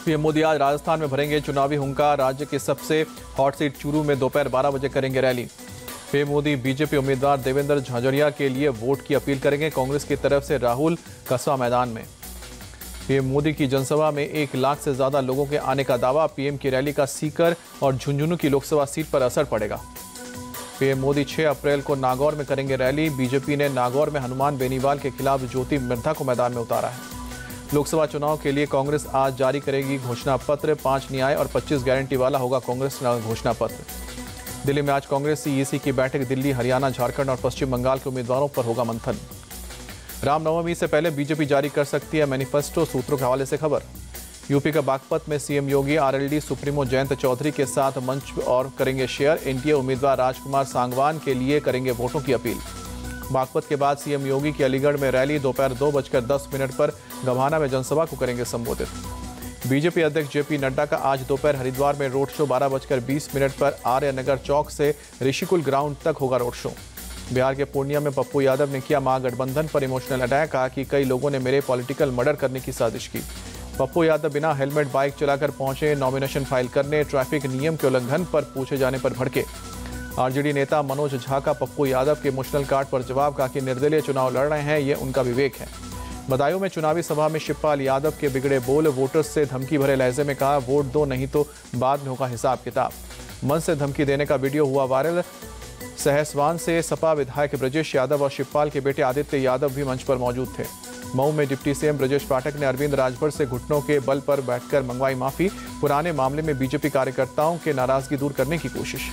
PM Modi आज राजस्थान में भरेंगे चुनावी हुंकार। राज्य की सबसे हॉट सीट चूरू में दोपहर 12 बजे करेंगे रैली। पीएम मोदी बीजेपी उम्मीदवार देवेंद्र झाझड़िया के लिए वोट की अपील करेंगे। कांग्रेस की तरफ से राहुल कस्बा मैदान में। पीएम मोदी की जनसभा में 1 लाख से ज्यादा लोगों के आने का दावा। पीएम की रैली का सीकर और झुंझुनू की लोकसभा सीट पर असर पड़ेगा। पीएम मोदी 6 अप्रैल को नागौर में करेंगे रैली। बीजेपी ने नागौर में हनुमान बेनीवाल के खिलाफ ज्योति मिर्धा को मैदान में उतारा है। लोकसभा चुनाव के लिए कांग्रेस आज जारी करेगी घोषणा पत्र। 5 न्याय और 25 गारंटी वाला होगा कांग्रेस घोषणा पत्र। दिल्ली में आज कांग्रेस सीईसी की बैठक। दिल्ली, हरियाणा, झारखंड और पश्चिम बंगाल के उम्मीदवारों पर होगा मंथन। रामनवमी से पहले बीजेपी जारी कर सकती है मैनिफेस्टो, सूत्रों के हवाले से खबर। यूपी का बागपत में सीएम योगी आरएलडी सुप्रीमो जयंत चौधरी के साथ मंच और करेंगे शेयर। एनडीए उम्मीदवार राजकुमार सांगवान के लिए करेंगे वोटों की अपील। बागपत के बाद सीएम योगी की अलीगढ़ में रैली। दोपहर 2:10 पर गभाना में जनसभा को करेंगे संबोधित। बीजेपी अध्यक्ष जेपी नड्डा का आज दोपहर हरिद्वार में रोड शो। 12:20 पर आर्य नगर चौक से ऋषिकुल ग्राउंड तक होगा रोड शो। बिहार के पूर्णिया में पप्पू यादव ने किया महागठबंधन पर इमोशनल अटैक। कहा कि कई लोगों ने मेरे पॉलिटिकल मर्डर करने की साजिश की। पप्पू यादव बिना हेलमेट बाइक चलाकर पहुंचे नॉमिनेशन फाइल करने। ट्रैफिक नियम के उल्लंघन पर पूछे जाने पर भड़के। आरजेडी नेता मनोज झा का पप्पू यादव के इमोशनल कार्ड पर जवाब। कहा कि निर्दलीय चुनाव लड़ रहे हैं, ये उनका विवेक है। बदायूं में चुनावी सभा में शिवपाल यादव के बिगड़े बोल। वोटर्स से धमकी भरे लहजे में कहा, वोट दो नहीं तो बाद में होगा हिसाब किताब। मन से धमकी देने का वीडियो हुआ वायरल। सहसवान से सपा विधायक ब्रजेश यादव और शिवपाल के बेटे आदित्य यादव भी मंच पर मौजूद थे। मऊ में डिप्टी सीएम ब्रजेश पाठक ने अरविंद राजभर से घुटनों के बल पर बैठकर मंगवाई माफी। पुराने मामले में बीजेपी कार्यकर्ताओं के नाराजगी दूर करने की कोशिश।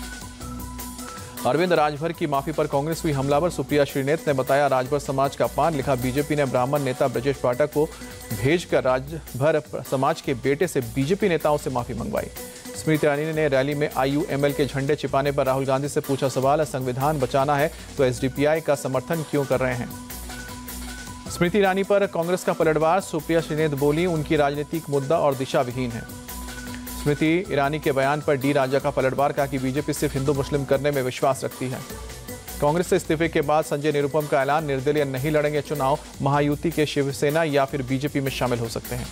अरविंद राजभर की माफी पर कांग्रेस हुई हमलावर। सुप्रिया श्रीनेत ने बताया राजभर समाज का अपमान। लिखा, बीजेपी ने ब्राह्मण नेता ब्रजेश पाठक को भेजकर राजभर समाज के बेटे से बीजेपी नेताओं से माफी मंगवाई। स्मृति ईरानी ने रैली में आईयूएमएल के झंडे छिपाने पर राहुल गांधी से पूछा सवाल। संविधान बचाना है तो एसडीपीआई का समर्थन क्यों कर रहे हैं। स्मृति ईरानी पर कांग्रेस का पलटवार। सुप्रिया श्रीनेत बोली, उनकी राजनीतिक मुद्दा और दिशा विहीन है। स्मृति ईरानी के बयान पर डी राजा का पलटवार। कहा कि बीजेपी सिर्फ हिंदू मुस्लिम करने में विश्वास रखती है। कांग्रेस से इस्तीफे के बाद संजय निरुपम का ऐलान। निर्दलीय नहीं लड़ेंगे चुनाव। महायुति के शिवसेना या फिर बीजेपी में शामिल हो सकते हैं।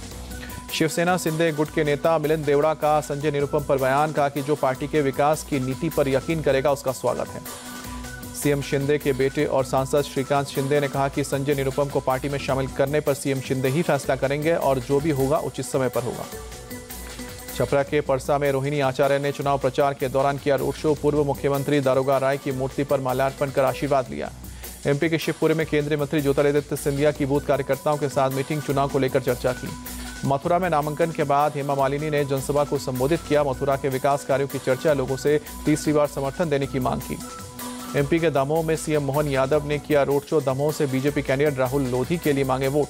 शिवसेना शिंदे गुट के नेता मिलिंद देवड़ा का संजय निरुपम पर बयान। कहा कि जो पार्टी के विकास की नीति पर यकीन करेगा उसका स्वागत है। सीएम शिंदे के बेटे और सांसद श्रीकांत शिंदे ने कहा कि संजय निरुपम को पार्टी में शामिल करने पर सीएम शिंदे ही फैसला करेंगे और जो भी होगा उचित समय पर होगा। छपरा के परसा में रोहिणी आचार्य ने चुनाव प्रचार के दौरान किया रोड शो। पूर्व मुख्यमंत्री दारोगा राय की मूर्ति पर माल्यार्पण कर आशीर्वाद लिया। एमपी के शिवपुरी में केंद्रीय मंत्री ज्योतिरादित्य सिंधिया की बूथ कार्यकर्ताओं के साथ मीटिंग। चुनाव को लेकर चर्चा की। मथुरा में नामांकन के बाद हेमा मालिनी ने जनसभा को संबोधित किया। मथुरा के विकास कार्यों की चर्चा। लोगों से तीसरी बार समर्थन देने की मांग की। एमपी के दमोह में सीएम मोहन यादव ने किया रोड शो। दमोह से बीजेपी कैंडिडेट राहुल लोधी के लिए मांगे वोट।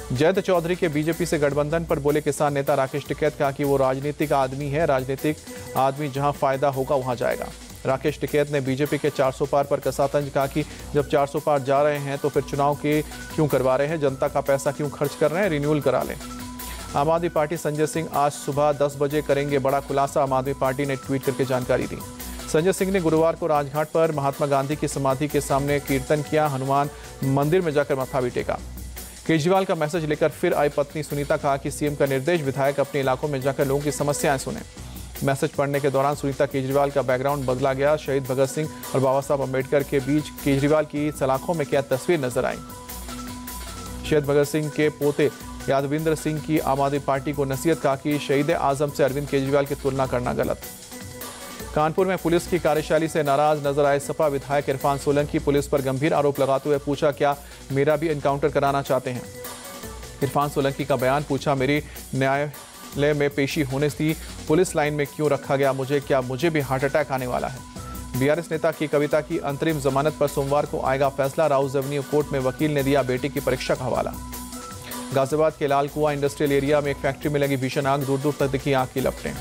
जयंत चौधरी के बीजेपी से गठबंधन पर बोले किसान नेता राकेश टिकैत। कहा कि वो राजनीतिक आदमी है। राजनीतिक आदमी जहां फायदा होगा वहां जाएगा। राकेश टिकैत ने बीजेपी के 400 पार पर कसा तंज। कहा कि जब 400 पार जा रहे हैं तो फिर चुनाव के क्यों करवा रहे हैं। जनता का पैसा क्यों खर्च कर रहे हैं। रिन्यूअल करा लें। आम आदमी पार्टी संजय सिंह आज सुबह 10 बजे करेंगे बड़ा खुलासा। आम आदमी पार्टी ने ट्वीट करके जानकारी दी। संजय सिंह ने गुरुवार को राजघाट पर महात्मा गांधी की समाधि के सामने कीर्तन किया। हनुमान मंदिर में जाकर माथा भी टेका। केजरीवाल का मैसेज लेकर फिर आई पत्नी सुनीता। कहा कि सीएम का निर्देश, विधायक अपने इलाकों में जाकर लोगों की समस्याएं सुने। मैसेज पढ़ने के दौरान सुनीता केजरीवाल का बैकग्राउंड बदला गया। शहीद भगत सिंह और बाबा साहब अम्बेडकर के बीच केजरीवाल की सलाखों में क्या तस्वीर नजर आई। शहीद भगत सिंह के पोते यादविंद्र सिंह की आम आदमी पार्टी को नसीहत। कहा कि शहीद आजम से अरविंद केजरीवाल की तुलना करना गलत। कानपुर में पुलिस की कार्यशैली से नाराज नजर आए सपा विधायक इरफान सोलंकी। पुलिस पर गंभीर आरोप लगाते हुए पूछा, क्या मेरा भी एनकाउंटर कराना चाहते हैं। इरफान सोलंकी का बयान। पूछा, मेरी न्यायालय में पेशी होने थी, पुलिस लाइन में क्यों रखा गया मुझे। क्या मुझे भी हार्ट अटैक आने वाला है। बीआरएस नेता की कविता की अंतरिम जमानत पर सोमवार को आएगा फैसला। राउज एवेन्यू कोर्ट में वकील ने दिया बेटी की परीक्षा का हवाला। गाजियाबाद के लाल कुआं इंडस्ट्रियल एरिया में एक फैक्ट्री में लगी भीषण आग। दूर दूर तक दिखी आग की लपटें।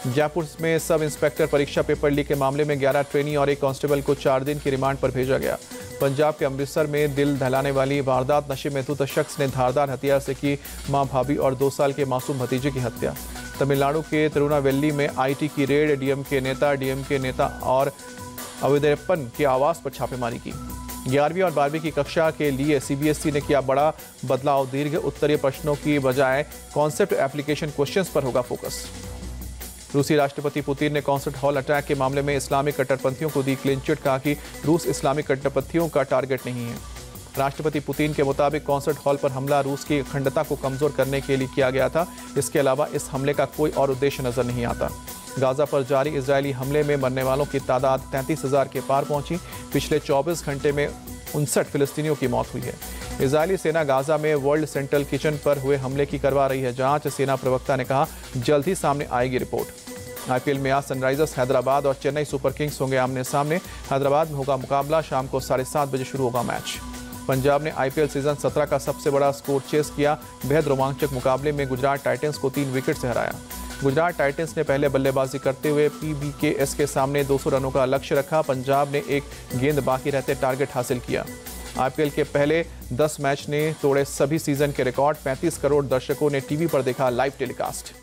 जयपुर में सब इंस्पेक्टर परीक्षा पेपर लीक के मामले में 11 ट्रेनी और एक कांस्टेबल को 4 दिन की रिमांड पर भेजा गया। पंजाब के अमृतसर में दिल दहलाने वाली वारदात। नशे में धुत शख्स ने धारदार हथियार से की मां, भाभी और 2 साल के मासूम भतीजे की हत्या। तमिलनाडु के तिरुनावेल्ली में आईटी की रेड। डीएमके नेता और अविदेप्पन के आवास पर छापेमारी की। 11वीं और 12वीं की कक्षा के लिए CBSE ने किया बड़ा बदलाव। दीर्घ उत्तरीय प्रश्नों की बजाय कॉन्सेप्ट एप्लीकेशन क्वेश्चंस पर होगा फोकस। रूसी राष्ट्रपति पुतिन ने कॉन्सर्ट हॉल अटैक के मामले में इस्लामिक कट्टरपंथियों को दी क्लीन चिट। कहा कि रूस इस्लामिक कट्टरपंथियों का टारगेट नहीं है। राष्ट्रपति पुतिन के मुताबिक कॉन्सर्ट हॉल पर हमला रूस की अखंडता को कमजोर करने के लिए किया गया था। इसके अलावा इस हमले का कोई और उद्देश्य नजर नहीं आता। गाजा पर जारी इजरायली हमले में मरने वालों की तादाद 33,000 के पार पहुंची। पिछले 24 घंटे में 59 फिलिस्तीनियों की मौत हुई है। इजरायली सेना गाजा में वर्ल्ड सेंट्रल किचन पर हुए हमले की करवा रही है जांच। सेना प्रवक्ता ने कहा जल्द ही सामने आएगी रिपोर्ट। IPL में आज सनराइजर्स हैदराबाद और चेन्नई सुपर किंग्स होंगे आमने सामने। हैदराबाद में होगा मुकाबला। शाम को 7:30 बजे शुरू होगा मैच। पंजाब ने IPL सीजन 17 का सबसे बड़ा स्कोर चेस किया। बेहद रोमांचक मुकाबले में गुजरात टाइटंस को 3 विकेट से हराया। गुजरात टाइटंस ने पहले बल्लेबाजी करते हुए PBKS के सामने 200 रनों का लक्ष्य रखा। पंजाब ने एक गेंद बाकी रहते टारगेट हासिल किया। IPL के पहले 10 मैच ने तोड़े सभी सीजन के रिकॉर्ड। 35 करोड़ दर्शकों ने टीवी पर देखा लाइव टेलीकास्ट।